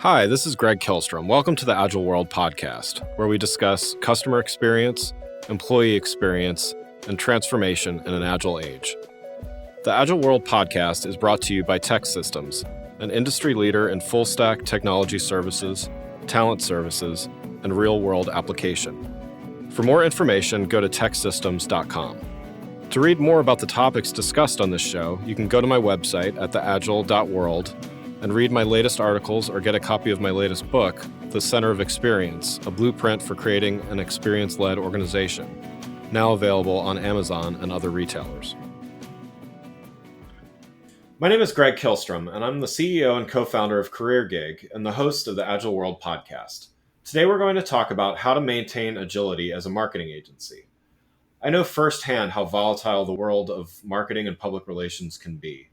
Hi, this is Greg Kilstrom. Welcome to the Agile World podcast, where we discuss customer experience, employee experience, and transformation in an agile age. The Agile World podcast is brought to you by Tech Systems, an industry leader in full-stack technology services, talent services, and real-world application. For more information, go to techsystems.com. To read more about the topics discussed on this show, you can go to my website at theagile.world and read my latest articles or get a copy of my latest book, The Center of Experience, a blueprint for creating an experience-led organization, now available on Amazon and other retailers. My name is Greg Kilstrom, and I'm the CEO and co-founder of CareerGig and the host of the Agile World podcast. Today we're going to talk about how to maintain agility as a marketing agency. I know firsthand how volatile the world of marketing and public relations can be.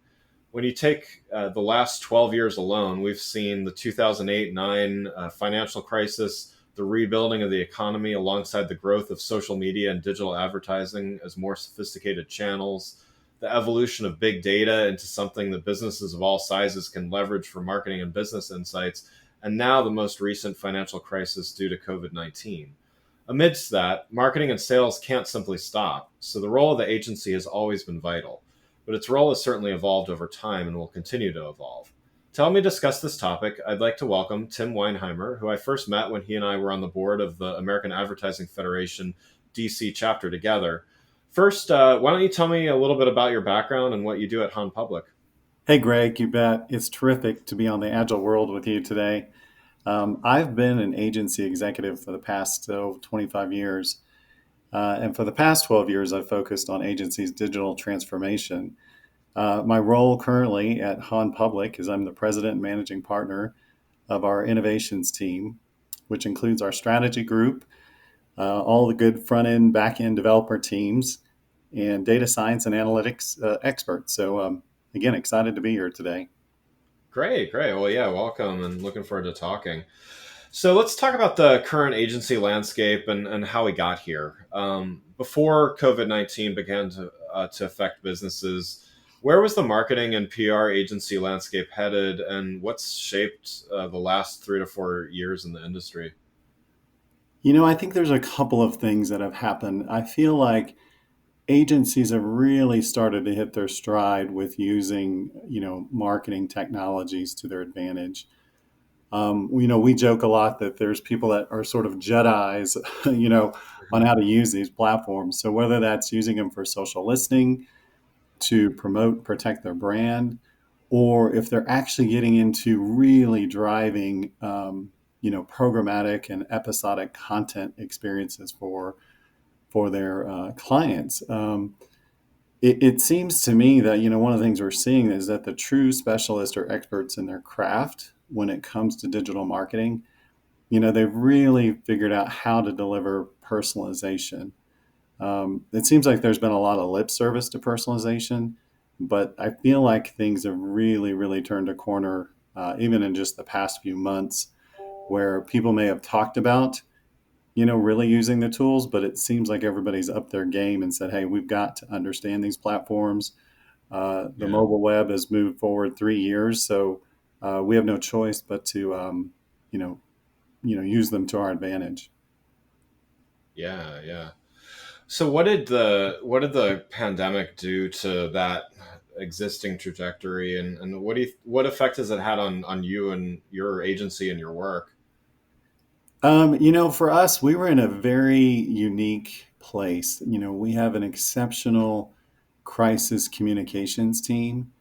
When you take the last 12 years alone, we've seen the 2008-9 financial crisis, the rebuilding of the economy alongside the growth of social media and digital advertising as more sophisticated channels, the evolution of big data into something that businesses of all sizes can leverage for marketing and business insights, and now the most recent financial crisis due to COVID-19. Amidst that, marketing and sales can't simply stop, so the role of the agency has always been vital. But its role has certainly evolved over time and will continue to evolve. To help me discuss this topic, I'd like to welcome Tim Weinheimer, who I first met when he and I were on the board of the American Advertising Federation DC chapter together. First, why don't you tell me a little bit about your background and what you do at Hahn Public? Hey, Greg, you bet. It's terrific to be on the Agile World with you today. I've been an agency executive for the past 25 years. And for the past 12 years, I've focused on agencies' digital transformation. My role currently at Hahn Public is I'm the president and managing partner of our innovations team, which includes our strategy group, all the good front-end, back-end developer teams, and data science and analytics experts. So again, excited to be here today. Great. Well, yeah, welcome and looking forward to talking. So let's talk about the current agency landscape and how we got here. Before COVID-19 began to affect businesses, where was the marketing and PR agency landscape headed, and what's shaped the last 3 to 4 years in the industry? I think there's a couple of things that have happened. I feel like agencies have really started to hit their stride with using, marketing technologies to their advantage. We joke a lot that there's people that are sort of Jedis, on how to use these platforms. So whether that's using them for social listening, to promote, protect their brand, or if they're actually getting into really driving, programmatic and episodic content experiences for their clients. It seems to me that one of the things we're seeing is that the true specialists or experts in their craft, when it comes to digital marketing, they've really figured out how to deliver personalization. It seems like there's been a lot of lip service to personalization, but I feel like things have really, really turned a corner, even in just the past few months, where people may have talked about, really using the tools, but it seems like everybody's up their game and said, hey, we've got to understand these platforms. The Yeah. mobile web has moved forward 3 years, so we have no choice but to, you know, use them to our advantage. Yeah. So what did the pandemic do to that existing trajectory, and what effect has it had on you and your agency and your work? For us, we were in a very unique place. We have an exceptional crisis communications team.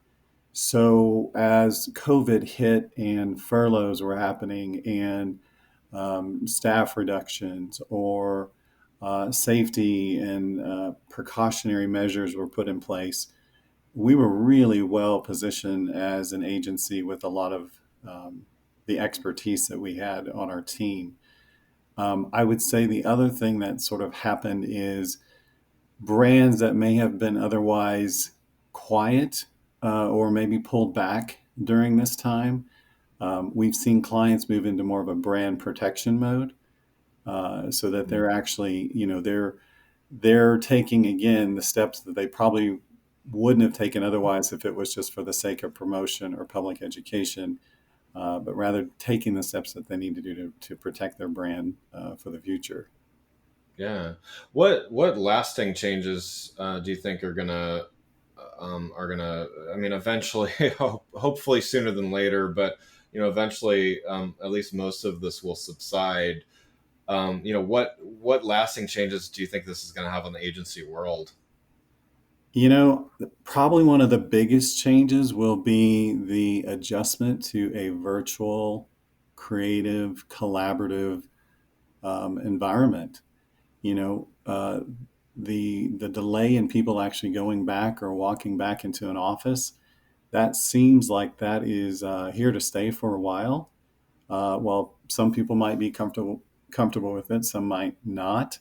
So as COVID hit and furloughs were happening and staff reductions or safety and precautionary measures were put in place, we were really well positioned as an agency with a lot of the expertise that we had on our team. I would say the other thing that sort of happened is brands that may have been otherwise quiet or maybe pulled back during this time. We've seen clients move into more of a brand protection mode, so that they're actually, they're taking again the steps that they probably wouldn't have taken otherwise if it was just for the sake of promotion or public education. but rather taking the steps that they need to do to protect their brand for the future. Yeah. What lasting changes do you think are gonna? I mean, eventually, hopefully sooner than later, but eventually, at least most of this will subside. What lasting changes do you think this is going to have on the agency world? You know, probably one of the biggest changes will be the adjustment to a virtual, creative, collaborative environment. You know, the delay in people actually going back or walking back into an office, that seems like that is here to stay for a while. While some people might be comfortable with it, some might not.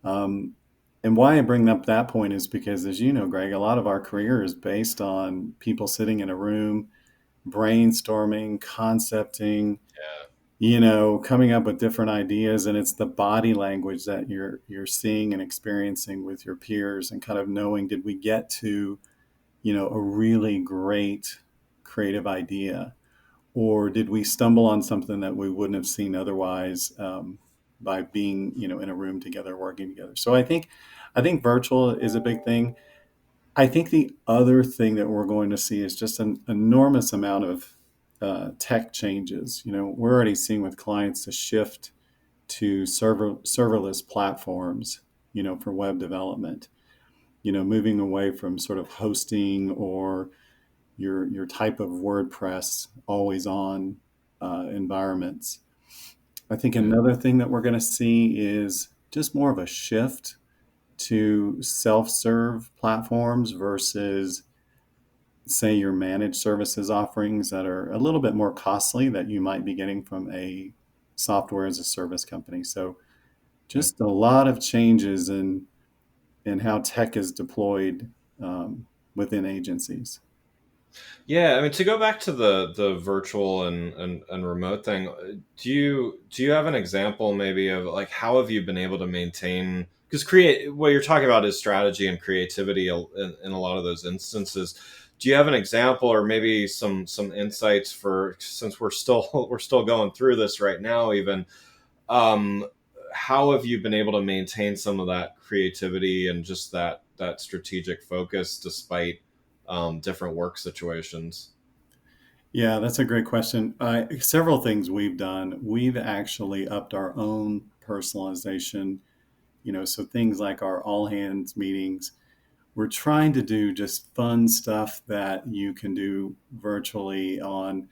Um, and why I bring up that point is because, as you know, Greg, a lot of our career is based on people sitting in a room, brainstorming, concepting, coming up with different ideas, and it's the body language that you're seeing and experiencing with your peers, and kind of knowing, did we get to, a really great creative idea, or did we stumble on something that we wouldn't have seen otherwise, by being, in a room together, working together. So I think virtual is a big thing. I think the other thing that we're going to see is just an enormous amount of tech changes. We're already seeing with clients a shift to serverless platforms, for web development. Moving away from sort of hosting or your type of WordPress always on environments. I think Yeah. another thing that we're going to see is just more of a shift to self-serve platforms versus, say, your managed services offerings that are a little bit more costly that you might be getting from a software as a service company. So Yeah. just a lot of changes in how tech is deployed within agencies. Yeah, I mean, to go back to the virtual and remote thing, do you have an example maybe of like how have you been able to maintain, because create what you're talking about is strategy and creativity in a lot of those instances. Do you have an example or maybe some insights for, since we're still we're still going through this right now even, um how have you been able to maintain some of that creativity and just that strategic focus despite different work situations? Yeah, that's a great question. Several things we've done. We've actually upped our own personalization, so things like our all hands meetings. We're trying to do just fun stuff that you can do virtually on,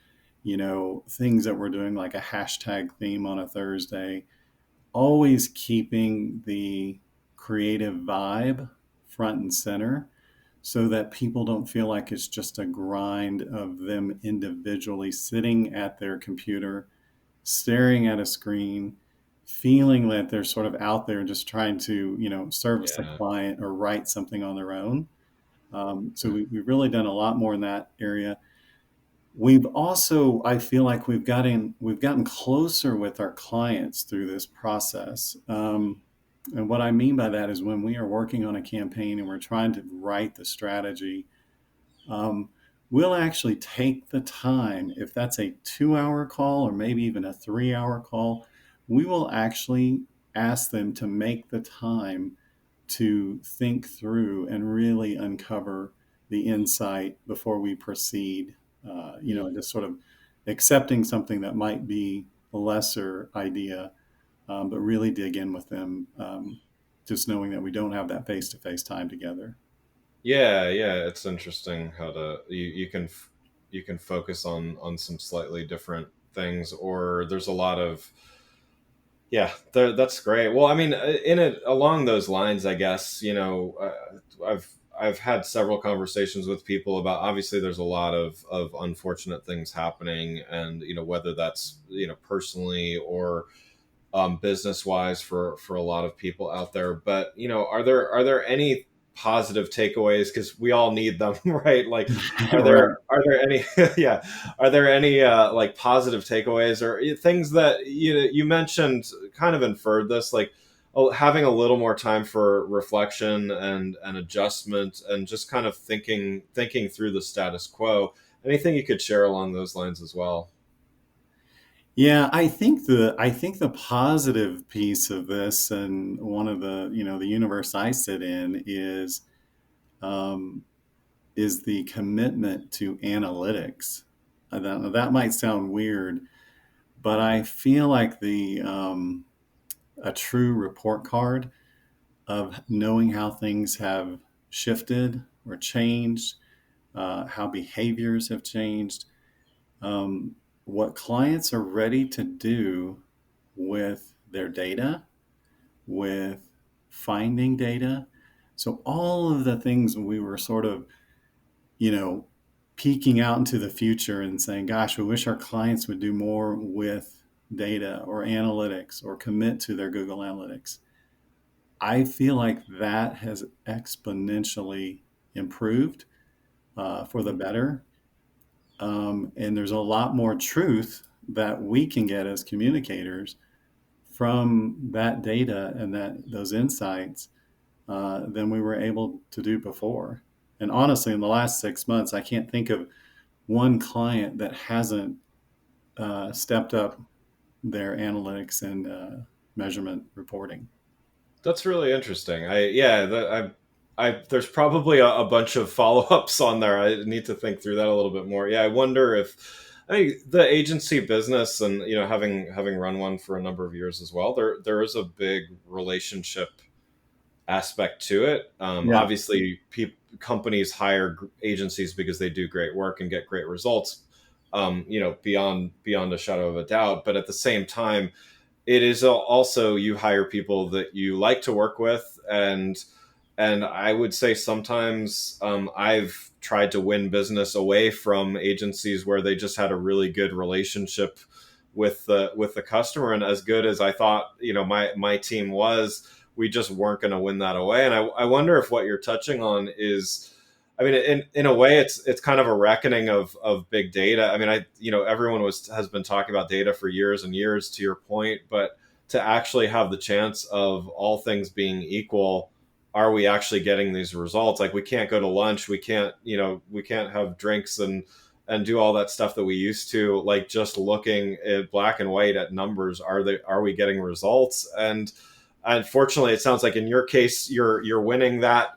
things that we're doing, like a hashtag theme on a Thursday, always keeping the creative vibe front and center so that people don't feel like it's just a grind of them individually sitting at their computer, staring at a screen, feeling that they're sort of out there just trying to, service a Yeah. client or write something on their own. So we've really done a lot more in that area. We've also, I feel like we've gotten closer with our clients through this process. And what I mean by that is when we are working on a campaign and we're trying to write the strategy, um, we'll actually take the time, if that's a 2 hour call or maybe even a 3 hour call, we will actually ask them to make the time to think through and really uncover the insight before we proceed. Mm. And just sort of accepting something that might be a lesser idea, but really dig in with them, just knowing that we don't have that face to face time together. Yeah, yeah, it's interesting how you can focus on some slightly different things, or there's a lot of, yeah, that's great. Well, I mean, in it along those lines, I guess I've had several conversations with people about, obviously there's a lot of unfortunate things happening, and whether that's personally or business wise for a lot of people out there. But are there any positive takeaways? Because we all need them, right? Like, are there Right. are there any yeah, are there any like positive takeaways or things that you mentioned, kind of inferred this, like having a little more time for reflection and adjustment and just kind of thinking through the status quo. Anything you could share along those lines as well? Yeah, I think the positive piece of this, and one of the the universe I sit in um, is the commitment to analytics. That might sound weird, but I feel like the a true report card of knowing how things have shifted or changed, how behaviors have changed, um, what clients are ready to do with their data, with finding data. So all of the things we were sort of, you know, peeking out into the future and saying, gosh, we wish our clients would do more with data or analytics or commit to their Google Analytics. I feel like that has exponentially improved for the better. And there's a lot more truth that we can get as communicators from that data and those insights than we were able to do before. And honestly, in the last 6 months, I can't think of one client that hasn't stepped up their analytics and measurement reporting. That's really interesting. There's probably a bunch of follow ups on there. I need to think through that a little bit more. Yeah, I wonder if, I mean, the agency business, and having run one for a number of years as well, there is a big relationship aspect to it. Yeah. Obviously, companies hire agencies because they do great work and get great results. Beyond a shadow of a doubt. But at the same time, it is also, you hire people that you like to work with, and I would say sometimes, I've tried to win business away from agencies where they just had a really good relationship with the customer, and as good as I thought my team was, we just weren't going to win that away. And I wonder if what you're touching on is, I mean, in a way, it's kind of a reckoning of big data. I mean, everyone has been talking about data for years and years, to your point, but to actually have the chance of all things being equal, are we actually getting these results? Like, we can't go to lunch, we can't have drinks and do all that stuff that we used to. Like, just looking at black and white at numbers, are we getting results? And unfortunately, it sounds like in your case, you're winning that,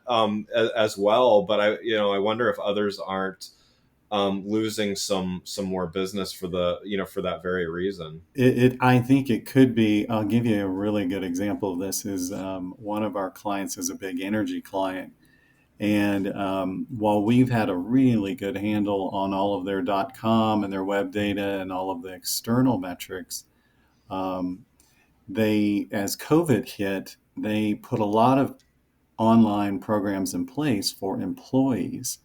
as well. But I wonder if others aren't, losing some more business for that very reason. I think it could be. I'll give you a really good example of this. Is one of our clients is a big energy client, and while we've had a really good handle on all of their .com and their web data and all of the external metrics, um, as COVID hit, they put a lot of online programs in place for employees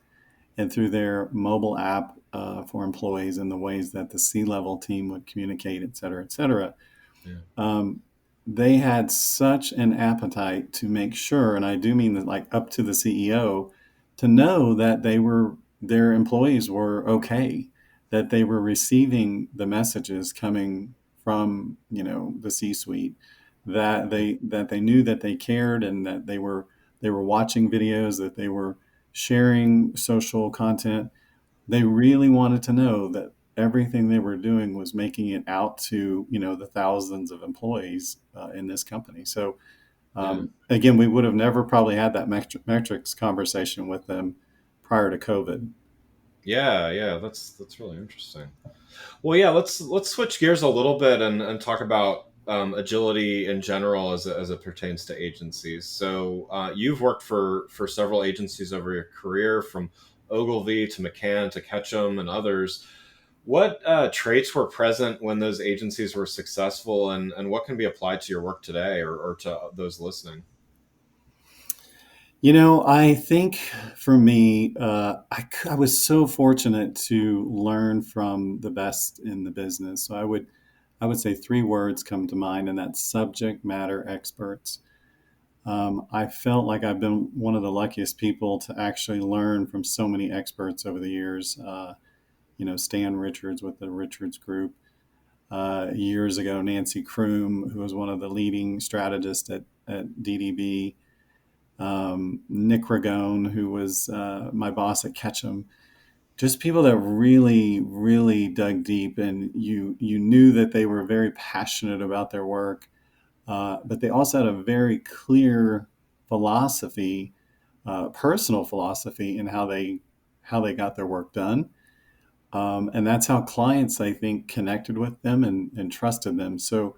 and through their mobile app for employees and the ways that the C-level team would communicate, et cetera, et cetera. Yeah. Um, they had such an appetite to make sure, and I do mean that, like up to the CEO, to know that their employees were okay, that they were receiving the messages coming from the C-suite, that they knew that they cared and that they were watching videos, that they were sharing social content. They really wanted to know that everything they were doing was making it out to the thousands of employees in this company. So Yeah. again, we would have never probably had that metrics conversation with them prior to COVID. Yeah, yeah, that's really interesting. Well, yeah, let's switch gears a little bit and talk about, agility in general as it pertains to agencies. So, you've worked for several agencies over your career, from Ogilvy to McCann to Ketchum and others. What, traits were present when those agencies were successful, and what can be applied to your work today, or to those listening? I think for me, I was so fortunate to learn from the best in the business. So I would say three words come to mind, and that's subject matter experts. I felt like I've been one of the luckiest people to actually learn from so many experts over the years. Stan Richards with the Richards Group. Years ago, Nancy Kroom, who was one of the leading strategists at DDB. Nick Ragone, who was my boss at Ketchum. just people that really, really dug deep, and you knew that they were very passionate about their work, but they also had a very clear philosophy, personal philosophy, in how they got their work done. And that's how clients, I think, connected with them and trusted them. So,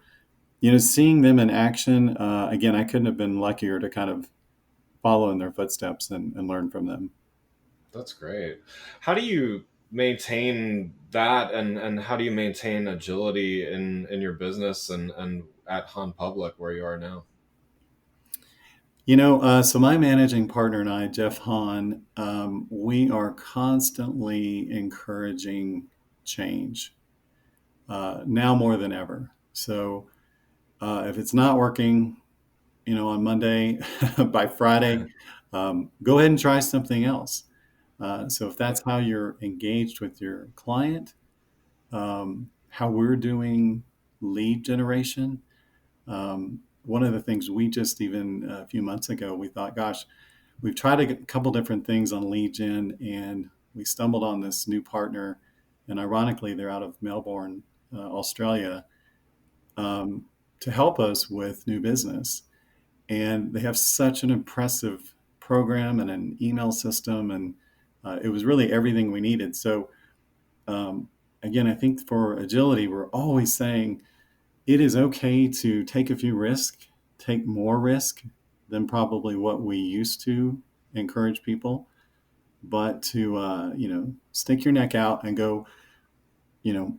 seeing them in action, again, I couldn't have been luckier to kind of follow in their footsteps and learn from them. That's great. How do you maintain that, and how do you maintain agility in your business and at Han Public where you are now? So my managing partner and I, Jeff Hahn, we are constantly encouraging change, now more than ever. So if it's not working, on Monday, by Friday, go ahead and try something else. So if Yeah. that's how you're engaged with your client, how we're doing lead generation. One of the things we just, even a few months ago, we thought, gosh, we've tried a couple different things on lead gen, and we stumbled on this new partner. And ironically, they're out of Melbourne, Australia, um, to help us with new business. And they have such an impressive program and an email system, and it was really everything we needed. So um, again, I think for agility, we're always saying it is okay to take a few risks, take more risk than probably what we used to encourage people, but to stick your neck out and go, you know,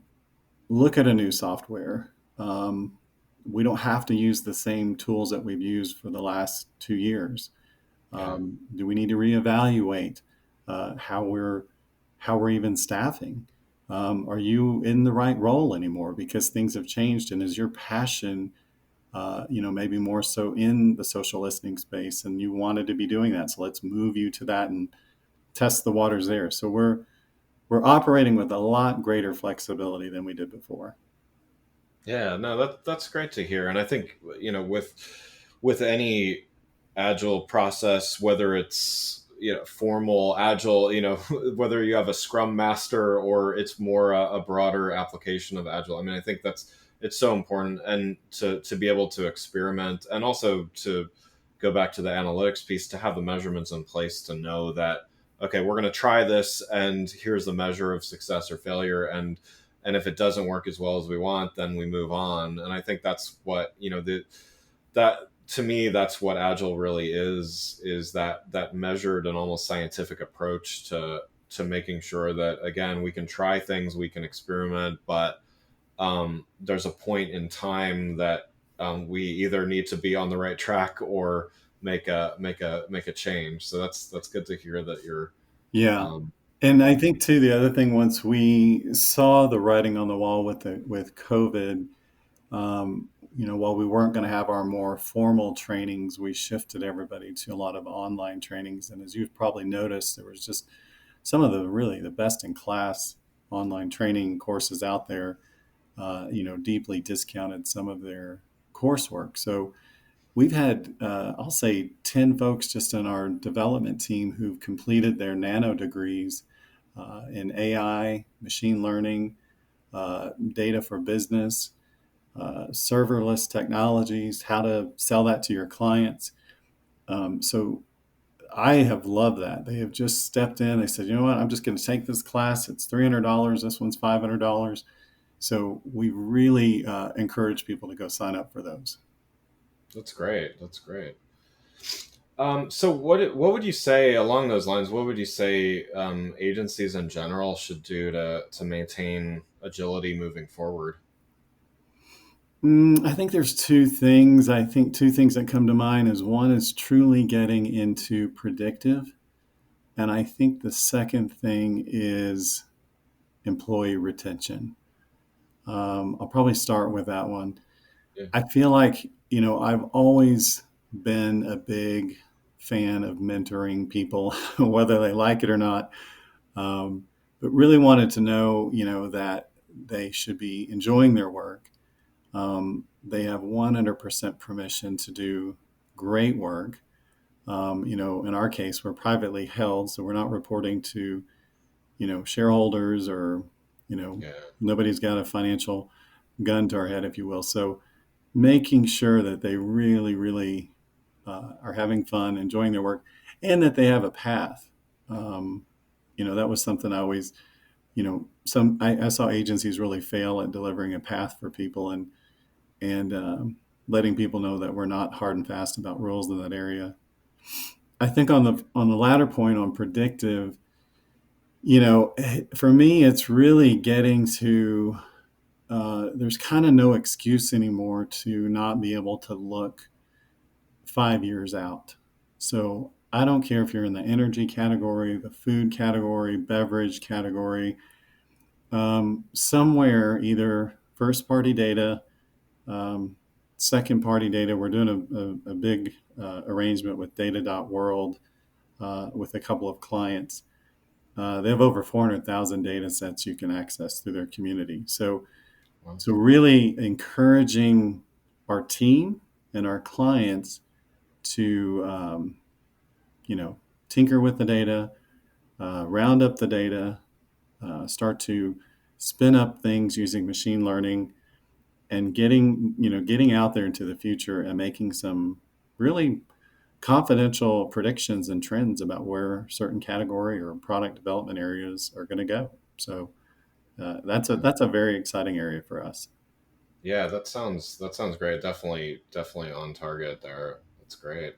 look at a new software. We don't have to use the same tools that we've used for the last 2 years. Yeah. Do we need to reevaluate how we're even staffing? Are you in the right role anymore because things have changed? And is your passion, maybe more so in the social listening space, and you wanted to be doing that? So let's move you to that and test the waters there. So we're operating with a lot greater flexibility than we did before. Yeah, no, that's great to hear. And I think, with any agile process, whether it's, formal agile, whether you have a scrum master or it's more a broader application of agile. I mean, I think that's it's so important, and to be able to experiment, and also to go back to the analytics piece, to have the measurements in place to know that, okay, we're going to try this, and here's the measure of success or failure, and if it doesn't work as well as we want, then we move on. And I think that's what, that to me, that's what agile really is that measured and almost scientific approach to making sure that, again, we can try things, we can experiment, but there's a point in time that we either need to be on the right track or make a change. So that's good to hear that you're Yeah. um, And I think too, the other thing, once we saw the writing on the wall with COVID, while we weren't going to have our more formal trainings, we shifted everybody to a lot of online trainings. And as you've probably noticed, there was just some of the best in class online training courses out there. Deeply discounted some of their coursework. So we've had, I'll say, 10 folks just in our development team who've completed their nano degrees in AI, machine learning, data for business, serverless technologies, how to sell that to your clients. So I have loved that. They have just stepped in. They said, you know what, I'm just going to take this class. It's $300. This one's $500. So we really encourage people to go sign up for those. that's great. That's great. So what would you say along those lines? What would you say agencies in general should do to maintain agility moving forward? I think there's two things. I think two things that come to mind is, one is truly getting into predictive. And I think the second thing is employee retention. I'll probably start with that one. Yeah, I feel like, I've always been a big fan of mentoring people, whether they like it or not, um, but really wanted to know, that they should be enjoying their work. They have 100% permission to do great work. In our case, we're privately held, so we're not reporting to shareholders or, you know, Yeah. nobody's got a financial gun to our head, if you will. So making sure that they really, really are having fun, enjoying their work, and that they have a path. Um, that was something I always, I saw agencies really fail at delivering a path for people and letting people know that we're not hard and fast about rules in that area. I think on the latter point on predictive, for me, it's really getting to there's kind of no excuse anymore to not be able to look 5 years out. So I don't care if you're in the energy category, the food category, beverage category, somewhere, either first party data, um, second party data. We're doing a big arrangement with data.world with a couple of clients. They have over 400,000 data sets you can access through their community. Well, So really encouraging our team and our clients to, tinker with the data, round up the data, start to spin up things using machine learning, and getting out there into the future and making some really confidential predictions and trends about where certain category or product development areas are going to go. So that's a very exciting area for us. yeah, that sounds great. Definitely on target there. That's great.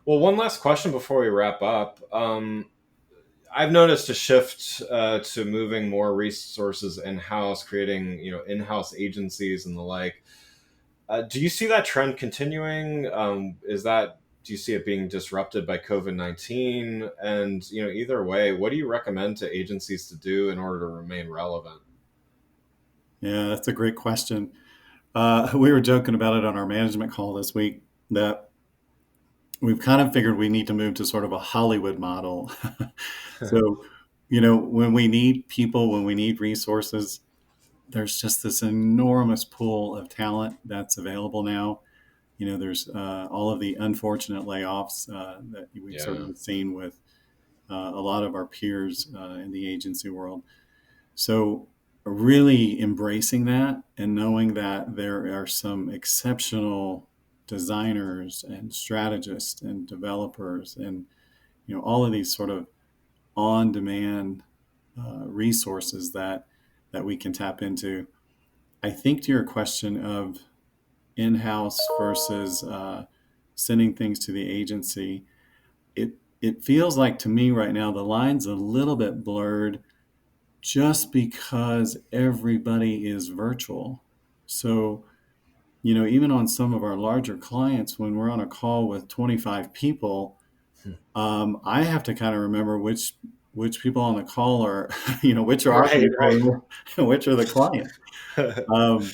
Well, one last question before we wrap up. I've noticed a shift to moving more resources in house, creating in house agencies and the like. Do you see that trend continuing? Is that Do you see it being disrupted by COVID-19? And either way, what do you recommend to agencies to do in order to remain relevant? Yeah, that's a great question. We were joking about it on our management call this week that we've kind of figured we need to move to sort of a Hollywood model. So, when we need people, when we need resources, there's just this enormous pool of talent that's available now. There's all of the unfortunate layoffs that we've Yeah. certainly seen with a lot of our peers in the agency world. So, really embracing that and knowing that there are some exceptional designers and strategists and developers and all of these sort of on-demand resources that we can tap into. I think to your question of in-house versus sending things to the agency, it feels like to me right now the line's a little bit blurred just because everybody is virtual. So, even on some of our larger clients, when we're on a call with 25 people, I have to kind of remember which people on the call are, which are our Right, people and which are the client. right. Um,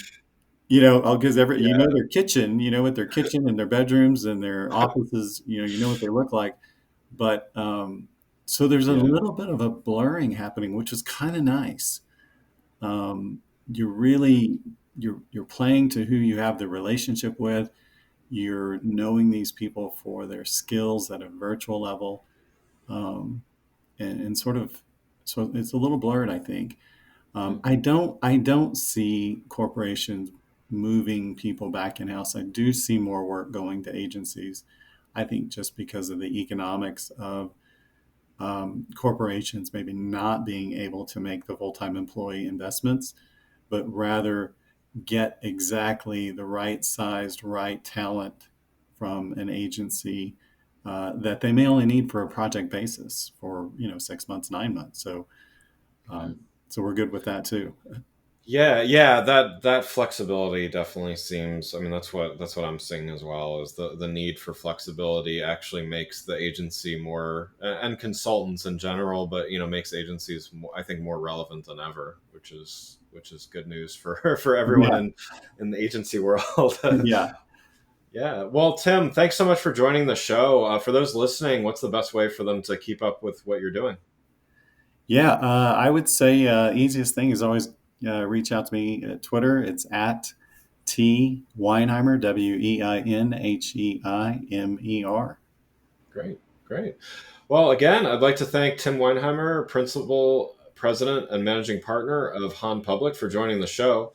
because Yeah, their kitchen, what their kitchen and their bedrooms and their offices, what they look like. But so there's a yeah, little bit of a blurring happening, which is kind of nice. um, you're really you're playing to who you have the relationship with. You're knowing these people for their skills at a virtual level, um, and sort of, so it's a little blurred, I think. mm, I don't see corporations moving people back in house. I do see more work going to agencies. I think just because of the economics of corporations maybe not being able to make the full-time employee investments, but rather get exactly the right sized, right talent from an agency that they may only need for a project basis for 6 months, 9 months. So right. so we're good with that too. Yeah. That flexibility definitely seems. I mean, that's what I'm seeing as well. Is the need for flexibility actually makes the agency more, and consultants in general, but makes agencies more, I think, more relevant than ever, which is good news for for everyone Yeah, in the agency world. yeah, Yeah. Well, Tim, thanks so much for joining the show. For those listening, what's the best way for them to keep up with what you're doing? yeah. I would say easiest thing is always reach out to me at Twitter. It's at T Weinheimer, Weinheimer. Great, great. Well, again, I'd like to thank Tim Weinheimer, President and Managing Partner of Hahn Public, for joining the show.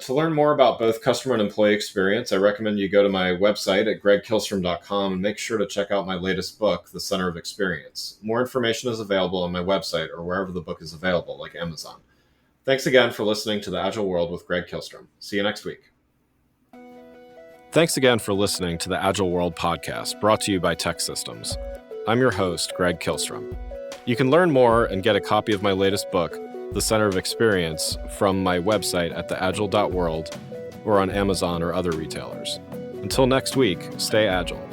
To learn more about both customer and employee experience, I recommend you go to my website at gregkillstrom.com and make sure to check out my latest book, The Center of Experience. More information is available on my website or wherever the book is available, like Amazon. Thanks again for listening to The Agile World with Greg Killstrom. See you next week. Thanks again for listening to the Agile World podcast, brought to you by Tech Systems. I'm your host, Greg Killstrom. You can learn more and get a copy of my latest book, The Center of Experience, from my website at theagile.world or on Amazon or other retailers. Until next week, stay agile.